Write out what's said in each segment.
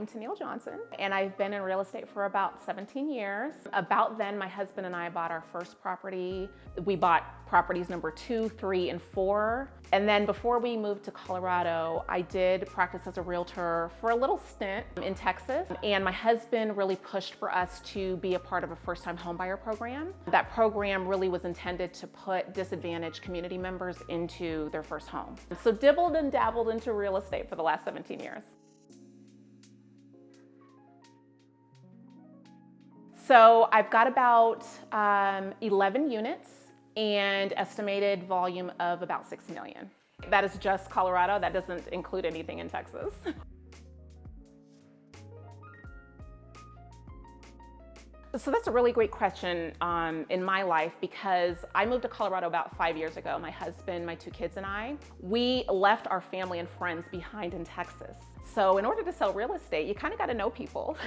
I'm Tennille Johnson, and I've been in real estate for about 17 years. About then, my husband and I bought our first property. We bought properties number 2, 3, and 4. And then before we moved to Colorado, I did practice as a realtor for a little stint in Texas. And my husband really pushed for us to be a part of a first-time homebuyer program. That program really was intended to put disadvantaged community members into their first home. So dibbled and dabbled into real estate for the last 17 years. So I've got about 11 units and estimated volume of about 6 million. That is just Colorado. That doesn't include anything in Texas. So that's a really great question in my life, because I moved to Colorado about 5 years ago. My husband, my 2 kids, and I, we left our family and friends behind in Texas. So in order to sell real estate, you kind of got to know people.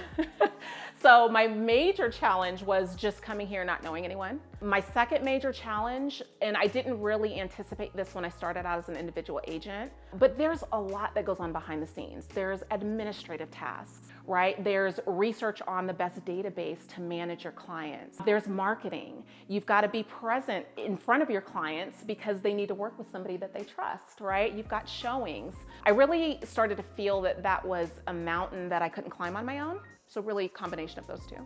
So my major challenge was just coming here not knowing anyone. My second major challenge, and I didn't really anticipate this when I started out as an individual agent, but there's a lot that goes on behind the scenes. There's administrative tasks, right? There's research on the best database to manage your clients. There's marketing. You've got to be present in front of your clients because they need to work with somebody that they trust, right? You've got showings. I really started to feel that that was a mountain that I couldn't climb on my own. So really a combination of those two.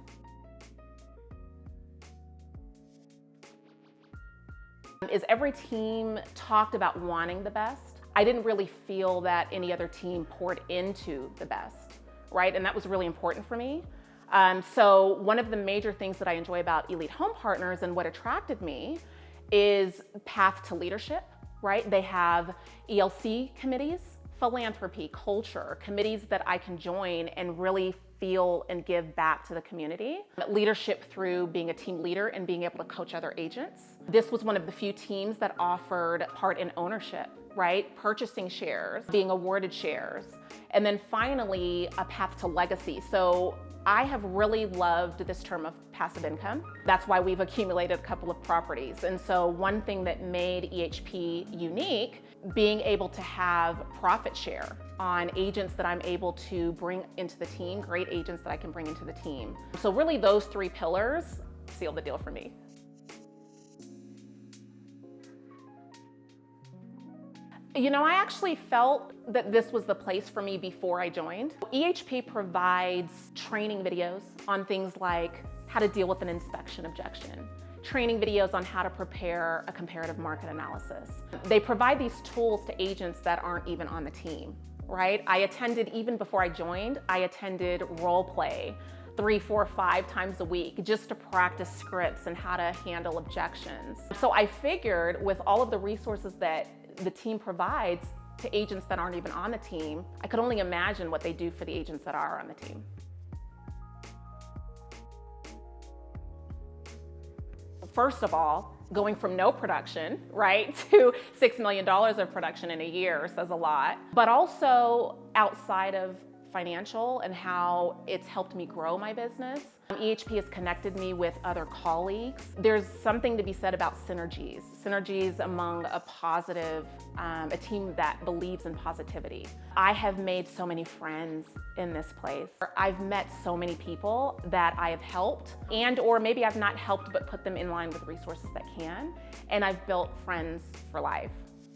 Is every team talked about wanting the best? I didn't really feel that any other team poured into the best, right? And that was really important for me. So one of the major things that I enjoy about Elite Home Partners and what attracted me is path to leadership, right? They have ELC committees, philanthropy, culture, committees that I can join and really feel and give back to the community. Leadership through being a team leader and being able to coach other agents. This was one of the few teams that offered part in ownership, right? Purchasing shares, being awarded shares, and then finally a path to legacy. So I have really loved this term of passive income. That's why we've accumulated a couple of properties. And so one thing that made EHP unique, being able to have profit share on agents that I'm able to bring into the team, great agents that I can bring into the team. So really those 3 pillars seal the deal for me. You know, I actually felt that this was the place for me before I joined. EHP provides training videos on things like how to deal with an inspection objection, training videos on how to prepare a comparative market analysis. They provide these tools to agents that aren't even on the team, right? I attended, even before I joined, I attended role play 3, 4, 5 times a week just to practice scripts and how to handle objections. So I figured with all of the resources that the team provides to agents that aren't even on the team, I could only imagine what they do for the agents that are on the team. First of all, going from no production, right, to $6 million of production in a year says a lot, but also outside of financial and how it's helped me grow my business. EHP has connected me with other colleagues. There's something to be said about synergies among a positive, a team that believes in positivity. I have made so many friends in this place. I've met so many people that I have helped, or maybe I've not helped but put them in line with resources that can, and I've built friends for life.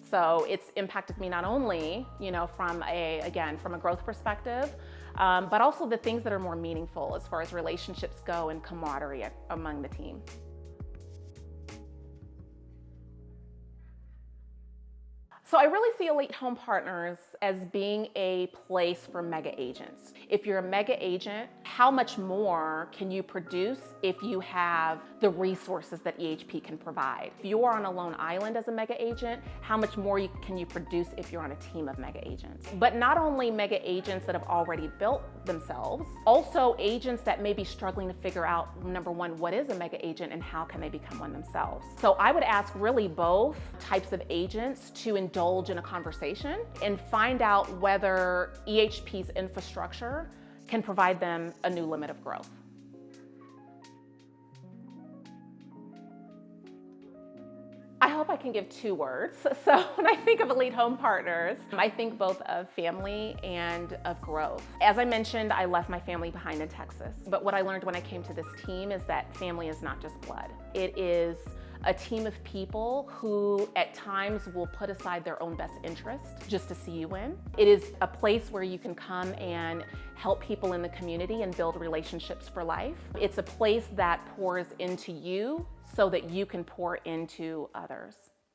So it's impacted me not only, you know, from a growth perspective, but also the things that are more meaningful as far as relationships go and camaraderie among the team. So I really see Elite Home Partners as being a place for mega agents. If you're a mega agent, how much more can you produce if you have the resources that EHP can provide? If you are on a lone island as a mega agent, how much more can you produce if you're on a team of mega agents? But not only mega agents that have already built themselves, also agents that may be struggling to figure out, number one, what is a mega agent and how can they become one themselves? So I would ask really both types of agents to indulge in a conversation and find out whether EHP's infrastructure can provide them a new limit of growth. I hope I can give 2 words. So when I think of Elite Home Partners, I think both of family and of growth. As I mentioned, I left my family behind in Texas. But what I learned when I came to this team is that family is not just blood. It is a team of people who at times will put aside their own best interest just to see you win. It is a place where you can come and help people in the community and build relationships for life. It's a place that pours into you so that you can pour into others.